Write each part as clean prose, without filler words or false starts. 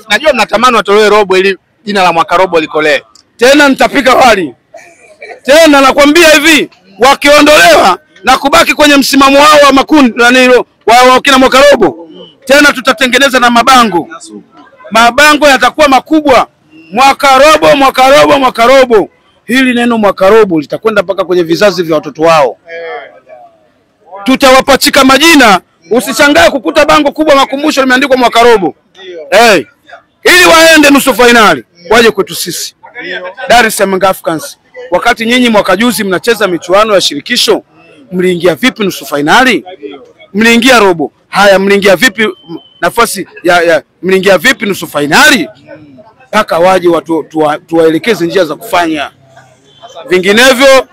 Najua mnatamani watolewe robo ili jina la mwaka robo likolee. Tena nitapika wali. Tena nakwambia hivi, wakiondolewa na kubaki kwenye msimamo wao wa makundi wa kina mwaka robo, tena tutatengeneza na mabango. Mabango yatakuwa makubwa. Mwaka robo, mwaka robo, mwaka robo. Hili neno mwaka robo litakwenda mpaka kwenye vizazi vya watoto wao. Tutawapachika majina, usishangae kukuta bango kubwa makumbusho limeandikwa mwaka robo. Ili waende nusu finali, waje kwetu sisi. Dar es Salaam Africans. Wakati nyinyi mwaka juzi mnacheza michuano ya shirikisho, mliingia vipi nusu finali? Mliingia robo. Haya, mliingia vipi nafasi mliingia vipi nusu finali? Paka waje watu tuwaelekeze njia za kufanya. Vinginevyo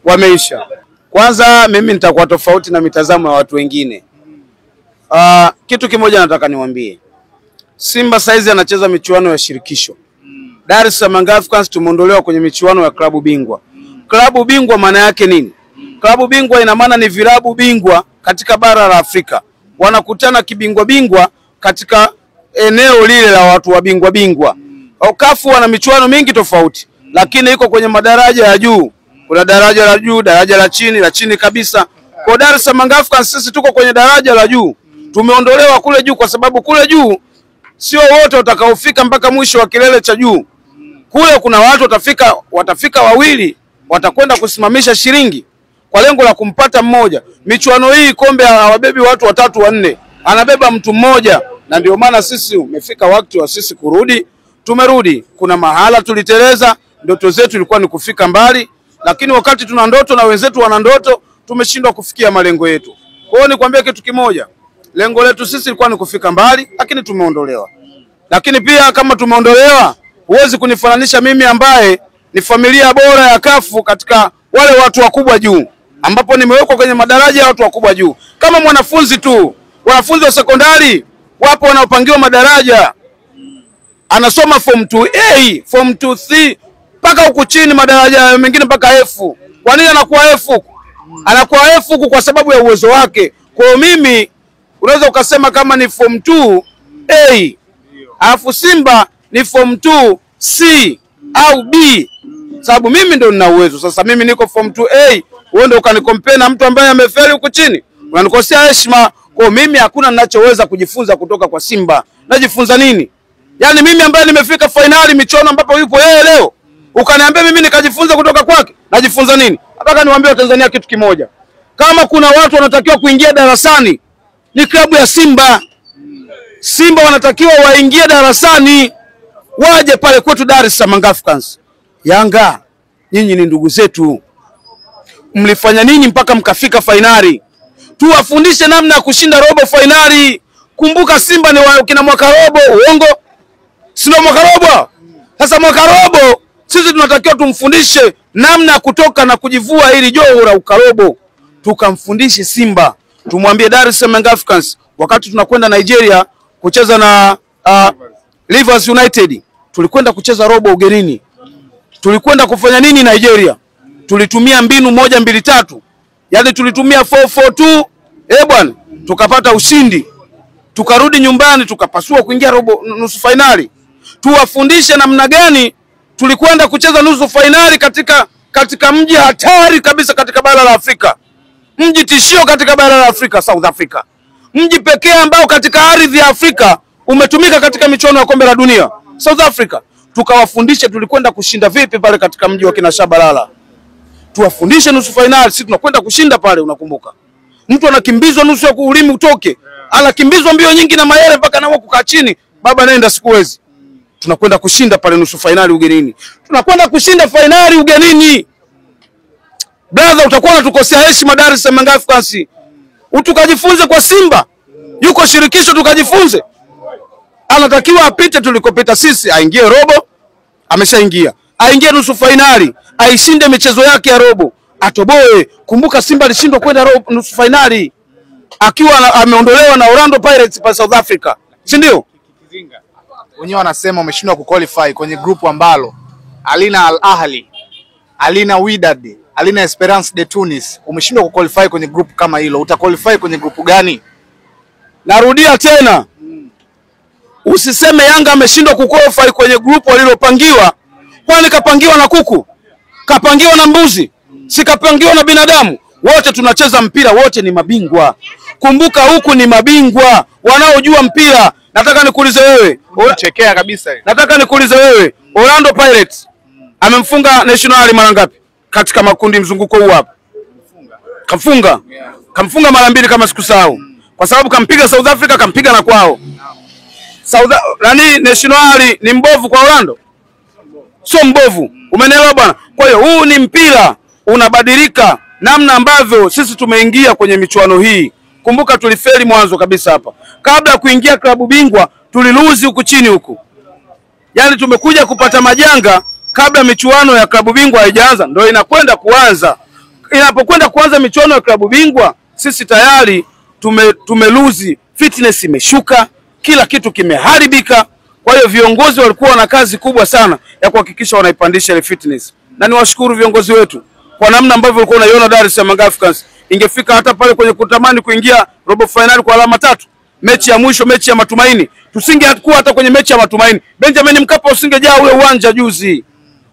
wameisha. Kwanza mimi nitakuwa tofauti na mitazamo ya watu wengine. Kitu kimoja nataka niwaambie. Simba saizi anacheza michuano ya shirikisho. Dar es Salaam Africans tumeondolewa kwenye michuano ya klabu bingwa. Klabu bingwa maana yake nini? Klabu bingwa ina maana ni vilabu bingwa katika bara la Afrika. Wanakutana kibingwa bingwa katika eneo lile la watu wa bingwa bingwa. CAF wana michuano mingi tofauti, lakini iko kwenye madaraja ya juu. Kuna daraja la juu, daraja la chini kabisa. Kwa Dar es Salaam Africans sisi tuko kwenye daraja la juu. Tumeondolewa kule juu kwa sababu kule juu sio wote watakaofika mpaka mwisho wa kilele cha juu. Kule kuna watu watafika wawili, watakwenda kusimamisha shilingi kwa lengo la kumpata mmoja. Michuano hii kombe hawabebi watu 3 4, anabeba mtu mmoja, na ndio maana sisi umefika wakati wa sisi kurudi. Tumerudi. Kuna mahala tuliteleza, ndoto zetu ilikuwa ni kufika mbali, lakini wakati tuna ndoto na wenzetu wana ndoto, tumeshindwa kufikia malengo yetu. Kwa hiyo nikwambie kitu kimoja, lengo letu sisi ilikuwa ni kufika mbali, lakini tumeondolewa. Lakini pia kama tumeondolewa, huwezi kunifananisha mimi ambaye ni familia bora ya CAF katika wale watu wakubwa juu, ambapo nimewekwa kwenye madaraja ya watu wakubwa juu. Kama mwanafunzi tu, wanafunzi wa sekondari wapo wanaopangiwa madaraja. Anasoma form 2A, form 2C, mpaka huku chini madaraja mengine mpaka F. Kwa nini anakuwa F? Anakuwa F kwa sababu ya uwezo wake. Kwa hiyo mimi unaweza ukasema kama ni form 2A, alafu Simba ni form 2C au B, sababu mimi ndio nina uwezo. Sasa mimi niko form 2A, wewe ndio ukanikompare na mtu ambaye amefeli huku chini, unanikosea heshima. Kwa mimi hakuna ninachoweza kujifunza kutoka kwa Simba. Najifunza nini? Yaani mimi ambaye nimefika finali michuano ambapo yupo yeye leo, ukaniambia mimi nikajifunza kutoka kwake, najifunza nini? Nataka niwaambie Tanzania kitu kimoja. Kama kuna watu wanatakiwa kuingia darasani, ni klabu ya Simba. Simba wanatakiwa waingie darasani, waje pale kwetu Dar es Salaam Africans. Yanga, nyinyi ni ndugu zetu. Mlifanya nini mpaka mkafika finali? Tuwafundishe namna ya kushinda robo finali. Kumbuka Simba ni kina mwaka robo, uongo? Sio mwaka robo. Sasa mwaka robo sisi tunatakiwa tumfundishe namna ya kutoka na kujivua ili joho la ukarobo. Tukamfundishe Simba. Tumwambie Dar es Salaam Africans wakati tunakwenda Nigeria kucheza na Rivers United, tulikwenda kucheza robo ugenini. Tulikwenda kufanya nini Nigeria? Tulitumia mbinu 1 2 3. Yaani tulitumia 4-4-2, bwana, tukapata ushindi. Tukarudi nyumbani tukapasua kuingia robo nusu finali. Tuwafundishe namna gani tulikwenda kucheza nusu finali katika mji hatari kabisa katika bara la Afrika. Mji tishio katika bara la Afrika, South Africa. Mji pekee ambao katika ardhi ya Afrika umetumika katika michuano ya kombe la dunia, South Africa. Tukawafundishe tulikwenda kushinda vipi pale katika mji wa kina Shabalala. Tuwafundishe nusu finali, sisi tunakwenda kushinda pale, unakumbuka? Mtu anakimbizwa nusu ya ulimi utoke, anakimbizwa mbio nyingi na mayele mpaka nawe kukaa chini, baba nenda sikuwezi. Tunakwenda kushinda pale nusu finali ugenini. Tunakwenda kushinda finali ugenini. Brother, utakuwa unatukosea heshima Dar es Salaam Africans. Utukajifunze kwa Simba. Yuko shirikisho tukajifunze. Anatakiwa apite tulikopita sisi, aingie robo, ameshaingia. Aingie nusu finali, aishinde michezo yake ya robo, atoboe. Kumbuka Simba alishindwa kwenda robo nusu finali akiwa ameondolewa na Orlando Pirates pa South Africa. Si ndio? Wenyewe wanasema umeshindwa kuqualify kwenye grupu ambalo alina Al Ahly, alina Wydad, alina Esperance de Tunis. Umeshindwa kuqualify kwenye grupu kama hilo. Utaqualify kwenye grupu gani? Narudia tena. Usiseme Yanga ameshindwa kuqualify kwenye group walilopangiwa. Kwani kapangiwa na kuku? Kapangiwa na mbuzi? Si kapangiwa na binadamu? Wote tunacheza mpira, wote ni mabingwa. Kumbuka huku ni mabingwa wanaojua mpira. Nataka nikuulize wewe. Unachekea kabisa. Nataka nikuulize wewe. Orlando Pirates amemfunga National mara ngapi katika makundi mzunguko huu hapa? Kamfunga mara 2 kama sikusahau. Kwa sababu kampiga South Africa, kampiga na kwao. National ni mbovu kwa Orlando? Sio mbovu. Umenielewa bwana? Kwa hiyo huu ni mpira unabadilika namna ambavyo sisi tumeingia kwenye michuano hii. Kumbuka tulifeli mwanzo kabisa hapa. Kabla ya kuingia klabu bingwa tuliluzi huku chini huku. Yaani tumekuja kupata majanga kabla michuano ya klabu bingwa haijaanza, ndio inakwenda kuanza. Inapokwenda kuanza michuano ya klabu bingwa, sisi tayari tumeluzi, fitness imeshuka, kila kitu kimeharibika. Kwa hiyo viongozi walikuwa na kazi kubwa sana ya kuhakikisha wanaipandisha ile fitness. Na niwashukuru viongozi wetu kwa namna ambavyo walikuwa wanaiona Dar es Salaam Africans ingefika hata pale kwenye kutamani kuingia robo finali kwa alama 3. Mechi ya mwisho, mechi ya matumaini. Tusingekuwa hata kwenye mechi ya matumaini. Benjamin Mkapa usingejaa ule uwanja juzi.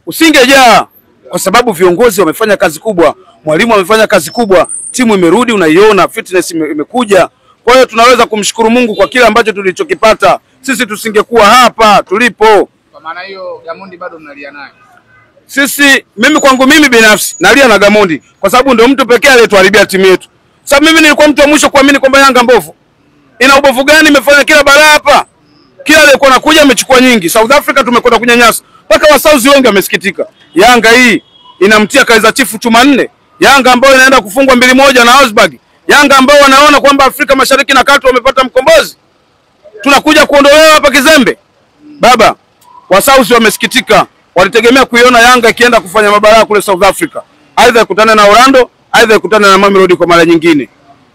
Usingejaa kwa sababu viongozi wamefanya kazi kubwa, mwalimu amefanya kazi kubwa, timu imerudi, unaiona fitness imekuja. Kwa hiyo tunaweza kumshukuru Mungu kwa kile ambacho tulichokipata. Sisi tusingekuwa hapa tulipo. Kwa maana hiyo Gamondi bado mnalia naye. Mimi kwangu mimi binafsi nalia na Gamondi kwa sababu ndio mtu pekee aliyetuharibia timu yetu. Sababu mimi nilikuwa mtu wa mwisho kuamini kwamba Yanga mbovu. Ina ubovu gani? Imefanya kila balaa hapa. Kila aliyekuwa anakuja amechukua nyingi. South Africa tumekwenda kunyanyasa. Mpaka wa South wengi wamesikitika. Yanga hii inamtia Kaizer Chiefs chuma 4. Yanga ambayo inaenda kufungwa 2-1 na Augsburg. Yanga ambao wanaona kwamba Afrika Mashariki na Kati wamepata mkombozi. Tunakuja kuondolewa hapa kizembe. Baba, wa South wamesikitika. Walitegemea kuiona Yanga ikienda kufanya mabalaa kule South Africa. Aidha ikutane na Orlando, aidha ikutane na Mamelodi kwa mara nyingine.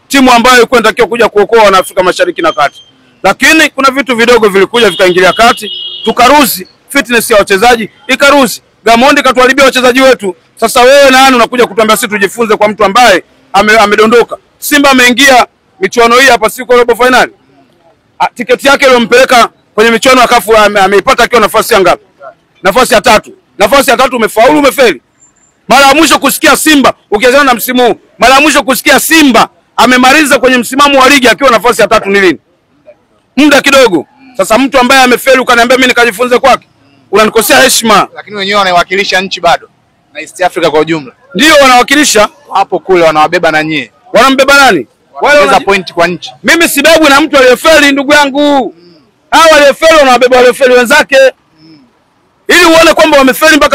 Timu ambayo ilikuwa inatakiwa kuja kuokoa na Afrika Mashariki na Kati. Lakini kuna vitu vidogo vilikuja vikaingilia kati, tukaruzi fitness ya wachezaji, ikaruzi. Gamondi katuharibia wachezaji wetu. Sasa wewe nani unakuja kutuambia sisi tujifunze kwa mtu ambaye amedondoka? Simba ameingia michuano hii hapa siku robo finali. Tiketi yake iliyompeleka kwenye michuano ya CAF ameipata akiwa nafasi ya ngapi? Nafasi ya 3. Nafasi ya 3 umefaulu, umefeli. Mara ya mwisho kusikia Simba ukianza na msimu huu, mara ya mwisho kusikia Simba amemaliza kwenye msimamo wa ligi akiwa nafasi ya 3 ni lini? Muda kidogo. Sasa mtu ambaye amefeli ukaniambia mimi nikajifunze kwake, unanikosea heshima. Lakini wenyewe wanaiwakilisha nchi bado na East Africa kwa ujumla. Ndio wanawakilisha hapo kule, wanawabeba na nyie. Wanambeba nani? Wale point kwa nchi. Mimi sibebu na mtu aliyefeli ndugu yangu. Hao aliyefeli wanawabeba waliofeli wenzake. Ili uone kwamba wamefeli mpaka